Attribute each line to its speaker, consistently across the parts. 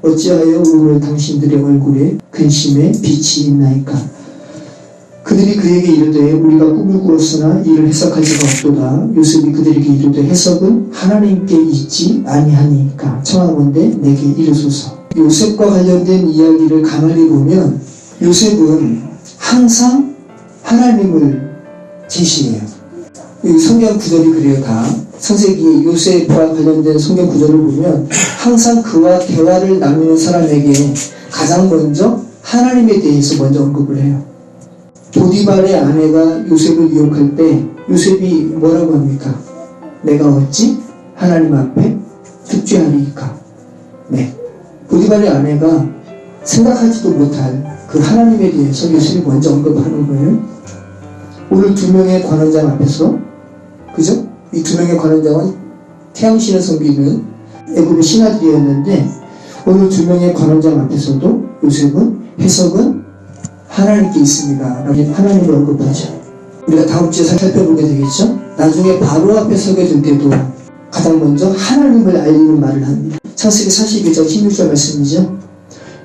Speaker 1: 어찌하여 오늘 당신들의 얼굴에 근심의 빛이 있나이까. 그들이 그에게 이르되 우리가 꿈을 꾸었으나 이를 해석할 자가 없도다. 요셉이 그들에게 이르되 해석은 하나님께 있지 아니하니까 청하건대 내게 이르소서. 요셉과 관련된 이야기를 가만히 보면 요셉은 항상 하나님을 제시해요. 이 성경 구절이 그래요. 다 창세기 요셉과 관련된 성경 구절을 보면 항상 그와 대화를 나누는 사람에게 가장 먼저 하나님에 대해서 먼저 언급을 해요. 보디발의 아내가 요셉을 유혹할 때 요셉이 뭐라고 합니까? 내가 어찌 하나님 앞에 득죄하리이까. 네, 보디발의 아내가 생각하지도 못할 그 하나님에 대해서 요셉이 먼저 언급하는 거예요. 오늘 두 명의 관원장 앞에서, 그죠? 이 두 명의 관원장은 태양신을 섬기는 애굽의 신하들이었는데 오늘 두 명의 관원장 앞에서도 요셉은 해석은 하나님께 있습니다 라고 하나님을 언급하죠. 우리가 다음 주에 살펴보게 되겠죠? 나중에 바로 앞에 서게 될 때도 가장 먼저 하나님을 알리는 말을 합니다. 창세기 42장 16절 말씀이죠.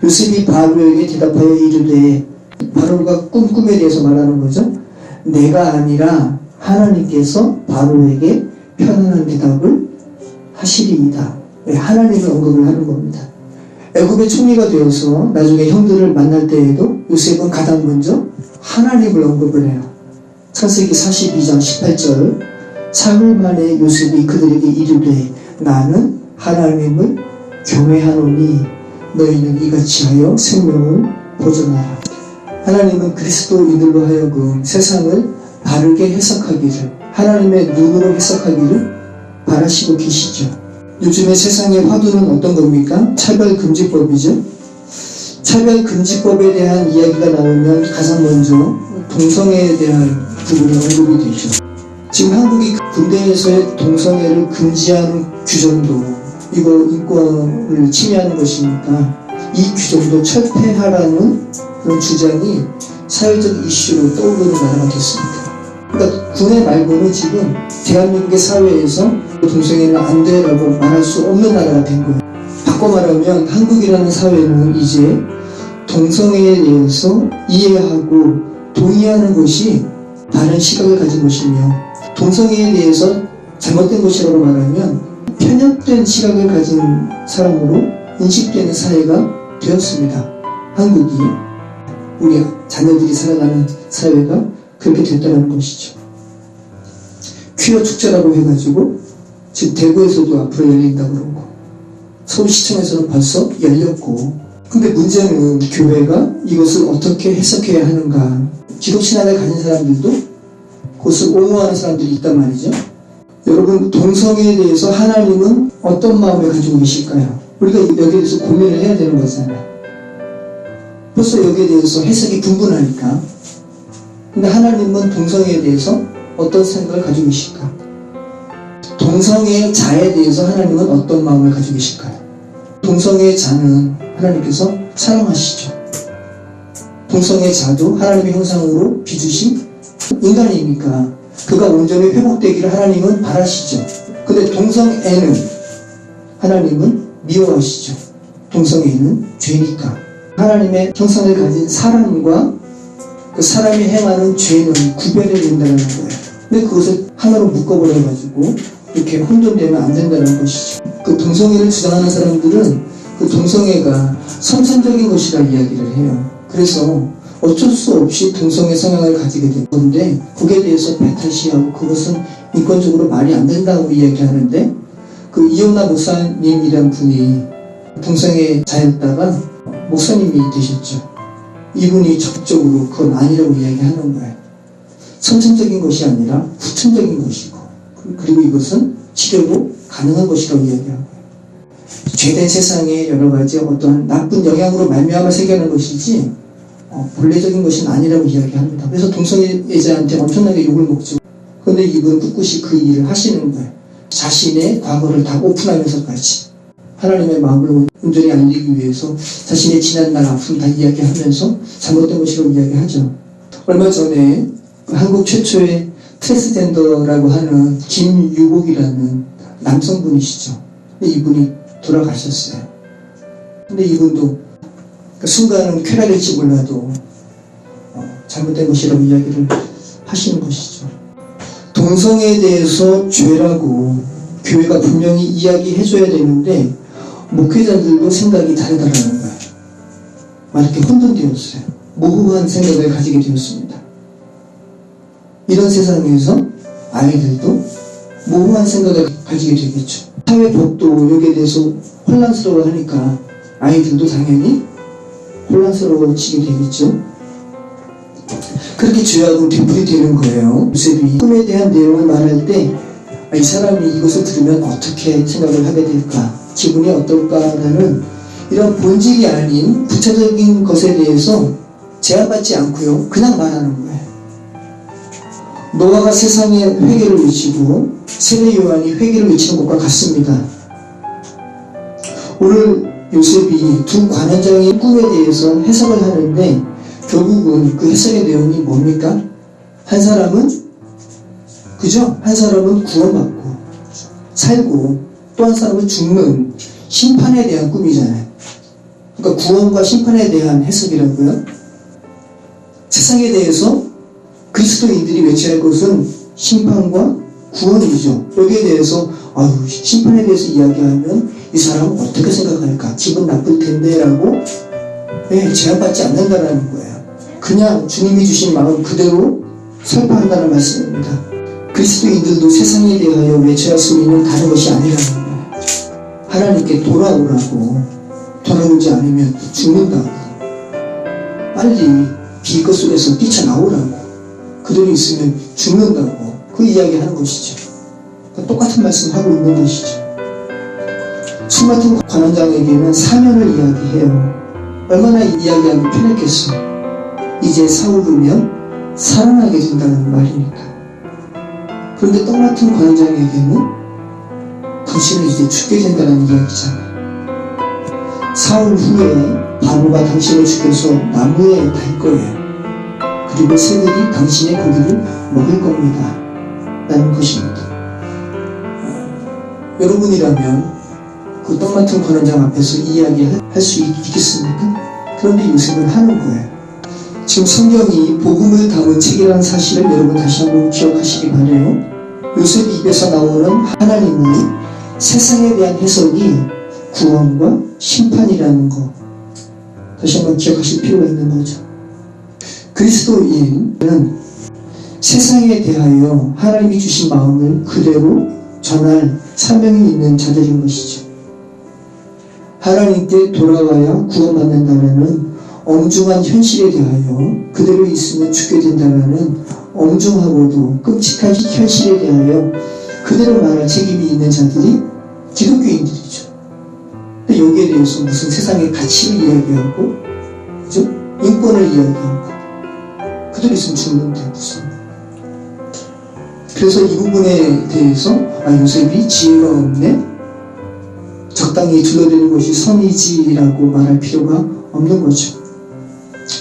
Speaker 1: 요셉이 바로에게 대답하여 이르되, 바로가 꿈에 대해서 말하는 거죠. 내가 아니라 하나님께서 바로에게 편안한 대답을 하시리이다. 네, 하나님을 언급을 하는 겁니다. 애굽의 총리가 되어서 나중에 형들을 만날 때에도 요셉은 가장 먼저 하나님을 언급을 해요. 창세기 42장 18절 사흘 만에 요셉이 그들에게 이르되 나는 하나님을 경외하노니 너희는 이같이 하여 생명을 보존하라. 하나님은 그리스도인들로 하여금 세상을 바르게 해석하기를, 하나님의 눈으로 해석하기를 바라시고 계시죠. 요즘에 세상의 화두는 어떤 겁니까? 차별금지법이죠. 차별금지법에 대한 이야기가 나오면 가장 먼저 동성애에 대한 부분이 언급이 되죠. 지금 한국이 군대에서의 동성애를 금지하는 규정도 이거 인권을 침해하는 것이니까 이 규정도 철폐하라는 그런 주장이 사회적 이슈로 떠오르는 나라가 됐습니다. 그러니까 군에 말고는 지금 대한민국의 사회에서 동성애는 안 돼라고 말할 수 없는 나라가 된 거예요. 바꿔 말하면 한국이라는 사회는 이제 동성애에 대해서 이해하고 동의하는 것이 다른 시각을 가진 것이며 동성애에 대해서 잘못된 것이라고 말하면 편협된 시각을 가진 사람으로 인식되는 사회가 되었습니다. 한국이, 우리 자녀들이 살아가는 사회가 그렇게 됐다는 것이죠. 퀴어 축제라고 해가지고 지금 대구에서도 앞으로 열린다고 그러고 서울시청에서는 벌써 열렸고, 근데 문제는 교회가 이것을 어떻게 해석해야 하는가. 기독신앙을 가진 사람들도 그것을 옹호하는 사람들이 있단 말이죠. 여러분, 동성애에 대해서 하나님은 어떤 마음을 가지고 계실까요? 우리가 여기에 대해서 고민을 해야 되는 거잖아요. 벌써 여기에 대해서 해석이 분분하니까. 근데 하나님은 동성애에 대해서 어떤 생각을 가지고 계실까? 동성애의 자에 대해서 하나님은 어떤 마음을 가지고 계실까요? 동성애의 자는 하나님께서 사랑하시죠. 동성애의 자도 하나님의 형상으로 빚으신 인간이니까 그가 온전히 회복되기를 하나님은 바라시죠. 근데 동성애는 하나님은 미워하시죠. 동성애는 죄니까. 하나님의 형상을 가진 사람과 그 사람이 행하는 죄는 구별해야 된다는 거예요. 근데 그것을 하나로 묶어버려가지고 이렇게 혼돈되면 안 된다는 것이죠. 그 동성애를 주장하는 사람들은 그 동성애가 선천적인 것이라 이야기를 해요. 그래서 어쩔 수 없이 동성애 성향을 가지게 된 건데 거기에 대해서 배타시하고 그것은 인권적으로 말이 안 된다고 이야기하는데, 그 이용나 목사님이란 분이 동성애 자였다가 목사님이 되셨죠. 이분이 적극적으로 그건 아니라고 이야기하는 거예요. 선천적인 것이 아니라 후천적인 것이고, 그리고 이것은 치료도 가능한 것이라고 이야기하는 거예요. 죄된 세상에 여러 가지 어떠한 나쁜 영향으로 말미암아 생겨난 것이지 본래적인 것은 아니라고 이야기합니다. 그래서 동성애자한테 엄청나게 욕을 먹죠. 그런데 이분 꿋꿋이 그 일을 하시는 거예요. 자신의 과거를 다 오픈하면서까지 하나님의 마음을 온전히 알리기 위해서 자신의 지난날 아픔 다 이야기하면서 잘못된 것이라고 이야기하죠. 얼마 전에 한국 최초의 트랜스젠더라고 하는 김유복이라는 남성분이시죠. 근데 이분이 돌아가셨어요. 근데 이분도 그 순간은 쾌락일지 몰라도 잘못된 것이라고 이야기를 하시는 것이죠. 동성애에 대해서 죄라고 교회가 분명히 이야기해줘야 되는데 목회자들도 생각이 다르다는 거예요. 막 이렇게 혼돈되었어요. 모호한 생각을 가지게 되었습니다. 이런 세상에서 아이들도 모호한 생각을 가지게 되겠죠. 사회법도 여기에 대해서 혼란스러워하니까 아이들도 당연히 혼란스러워지게 되겠죠. 그렇게 죄악은 되풀이 되는 거예요. 요셉이 꿈에 대한 내용을 말할 때 이 사람이 이것을 들으면 어떻게 생각을 하게 될까, 기분이 어떨까라는 이런 본질이 아닌 부차적인 것에 대해서 제한받지 않고요, 그냥 말하는 거예요. 노아가 세상에 회개를 외치고 세례 요한이 회개를 외치는 것과 같습니다. 오늘 요셉이 두 관원장의 꿈에 대해서 해석을 하는데 결국은 그 해석의 내용이 뭡니까? 한 사람은 그죠? 한 사람은 구원받고 살고 또 한 사람은 죽는 심판에 대한 꿈이잖아요. 그러니까 구원과 심판에 대한 해석이라고요. 세상에 대해서 그리스도인들이 외쳐야 할 것은 심판과 구원이죠. 여기에 대해서 심판에 대해서 이야기하면 이 사람은 어떻게 생각할까? 기분 나쁠 텐데 라고 제한받지 않는다는 거예요. 그냥 주님이 주신 마음 그대로 설파한다는 말씀입니다. 그리스도인들도 세상에 대하여 외쳐야 할 소리는 다른 것이 아니라는 거예요. 하나님께 돌아오라고, 돌아오지 않으면 죽는다고, 빨리 비거 속에서 뛰쳐나오라고, 그대로 있으면 죽는다고 그 이야기하는 것이죠. 그러니까 똑같은 말씀을 하고 있는 것이죠. 술 맡은 관원장에게는 사면을 이야기해요. 얼마나 이야기하기 편했겠어요. 이제 사울이면 살아나게 된다는 말이니까. 그런데 떡 맡은 관원장에게는 당신은 이제 죽게 된다는 이야기잖아요. 사울 후에 바로가 당신을 죽여서 나무에 달 거예요. 그리고 새들이 당신의 고기를 먹을 겁니다. 라는 것입니다. 여러분이라면 그 떡 맡은 관원장 앞에서 이 이야기 할 수 있겠습니까? 그런데 요셉은 하는 거예요. 지금 성경이 복음을 담은 책이라는 사실을 여러분 다시 한번 기억하시기 바라요. 요셉 입에서 나오는 하나님의 세상에 대한 해석이 구원과 심판이라는 것, 다시 한번 기억하실 필요가 있는 거죠. 그리스도인은 세상에 대하여 하나님이 주신 마음을 그대로 전할 사명이 있는 자들인 것이죠. 하나님께 돌아가야 구원받는다는 엄중한 현실에 대하여 그대로 있으면 죽게 된다는 엄중하고도 끔찍한 현실에 대하여 그대로 말할 책임이 있는 자들이 기독교인들이죠. 근데 여기에 대해서 무슨 세상의 가치를 이야기하고, 그죠? 인권을 이야기하고, 그대로 있으면 죽는데 무슨. 그래서 이 부분에 대해서 요셉이 지혜가 없네, 적당히 둘러대는 것이 선이지라고 말할 필요가 없는 거죠.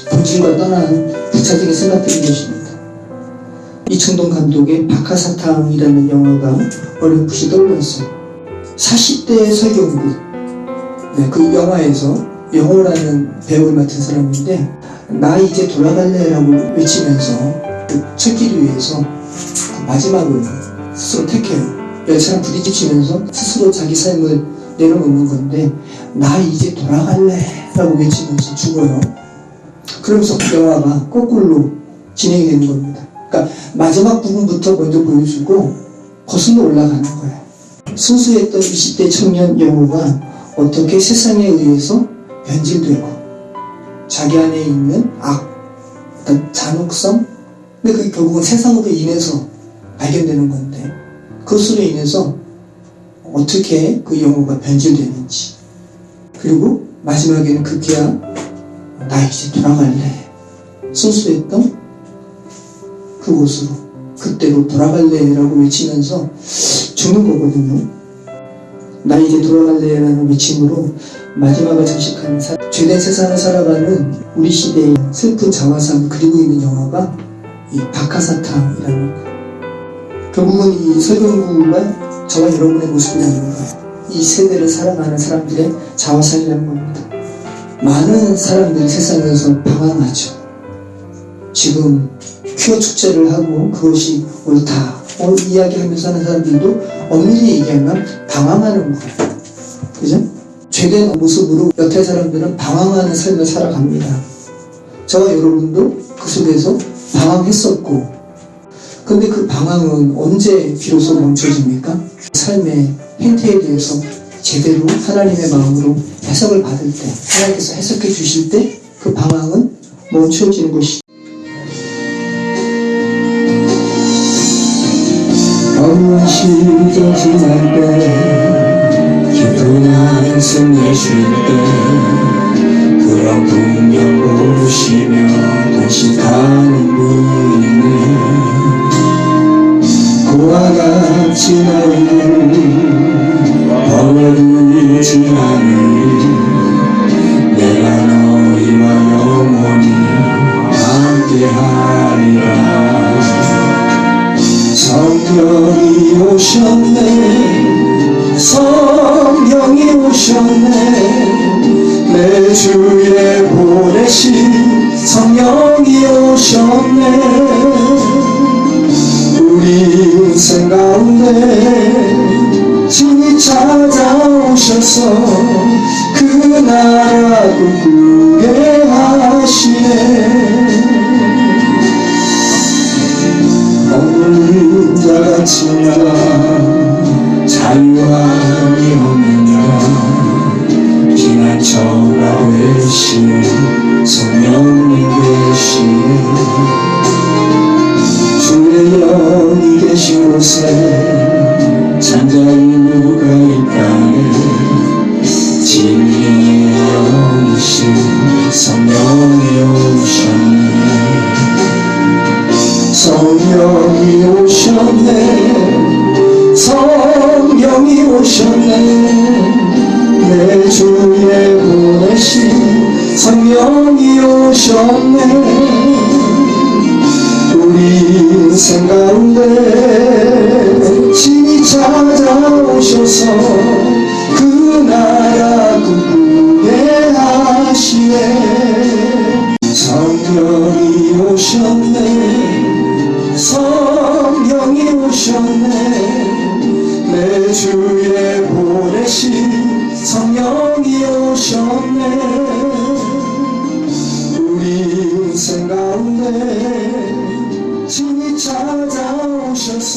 Speaker 1: 본질과 떠난 부차적인 생각들인 것입니다. 이청동 감독의 박하사탕이라는 영화가 어렴풋이 떠올랐어요. 40대 설경구, 그 영화에서 영호라는 배우를 맡은 사람인데, 나 이제 돌아갈래 라고 외치면서 그 철길 위에서 그 마지막을 스스로 택해요. 열차랑 부딪히면서 스스로 자기 삶을 내려놓는 건데, 나 이제 돌아갈래 라고 외치면서 죽어요. 그러면서 그 영화가 거꾸로 진행이 되는 겁니다. 그러니까 마지막 부분부터 먼저 보여주고 거슬러 올라가는 거예요. 순수했던 20대 청년 영호가 어떻게 세상에 의해서 변질되고 자기 안에 있는 어떤 잔혹성, 근데 그게 결국은 세상으로 인해서 발견되는 건데, 그것으로 인해서 어떻게 그 영호가 변질되는지, 그리고 마지막에는 급기야 나 이제 돌아갈래, 순수했던 그곳으로, 그때로 돌아갈래 라고 외치면서 죽는 거거든요. 나 이제 돌아갈래 라는 외침으로 마지막을 장식하는 죄된 세상을 살아가는 우리 시대의 슬픈 자화상을 그리고 있는 영화가 이 박하사탕이라는 거예요. 결국은 이 설경구가 저와 여러분의 모습이라는 거예요. 이 세대를 살아가는 사람들의 자화상이라는 겁니다. 많은 사람들이 세상에서 방황하죠. 지금 퀴어 축제를 하고 그것이 옳다 이야기하면서 하는 사람들도 엄밀히 얘기하면 방황하는 거예요. 그죠? 죄된 모습으로 여태 사람들은 방황하는 삶을 살아갑니다. 저와 여러분도 그 속에서 방황했었고, 근데 그 방황은 언제 비로소 멈춰집니까? 삶의 행태에 대해서 제대로 하나님의 마음으로 해석을 받을 때, 하나님께서 해석해 주실 때 그 방황은 멈춰지는 것이죠. 어려운 시절 지날 때, 기도나 숨 내쉴 때, 그런 풍경 보시며 단식하는 분이네. 그와 같이 너희를 버리지 않으리. 내가 너희와 영원히 함께하리라. 성령이 오셨네, 성령이 오셨네, 내 주에 보내신 성령이 오셨네. 우리 인생 가운데 친히 찾아오셔서 그 나라 꿈꾸게 하시네. 없는 자가 치냐 자유함이 없느냐 피난처가 되시네. 성령님 계시네. 주의 영이 계신 곳에 잠자리 누가 있다네. 진리의 영이신 성령이 오셨네. 성령이 오셨네, 성령이 오셨네, 내 주에 보내신 성령이 오셨네. 우리 인생 가운데 친히 찾아오셔서 그 나라 꿈꾸게 하시네. 성령이 오셨네, 성령이 오셨네, 내 주에 보내신 성령이 오셨네. 우리 인생 가운데 친히 찾아오셔서